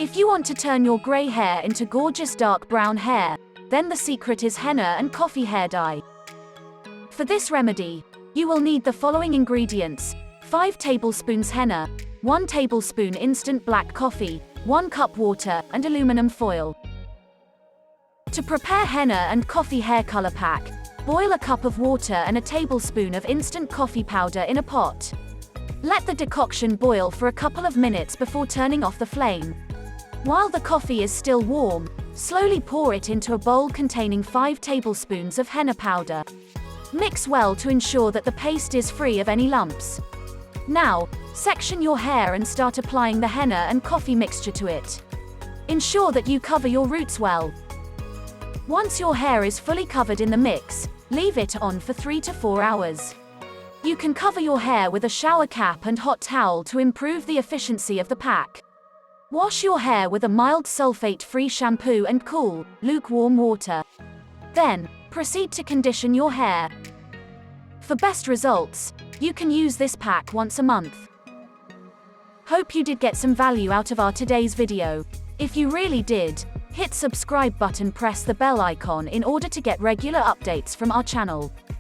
If you want to turn your grey hair into gorgeous dark brown hair, then the secret is henna and coffee hair dye. For this remedy, you will need the following ingredients: 5 tablespoons henna, 1 tablespoon instant black coffee, 1 cup water, and aluminum foil. To prepare henna and coffee hair color pack, boil a cup of water and a tablespoon of instant coffee powder in a pot. Let the decoction boil for a couple of minutes before turning off the flame. While the coffee is still warm, slowly pour it into a bowl containing 5 tablespoons of henna powder. Mix well to ensure that the paste is free of any lumps. Now, section your hair and start applying the henna and coffee mixture to it. Ensure that you cover your roots well. Once your hair is fully covered in the mix, leave it on for 3 to 4 hours. You can cover your hair with a shower cap and hot towel to improve the efficiency of the pack. Wash your hair with a mild sulfate-free shampoo and cool, lukewarm water. Then, proceed to condition your hair. For best results, you can use this pack once a month. Hope you did get some value out of our today's video. If you really did, hit subscribe button, press the bell icon in order to get regular updates from our channel.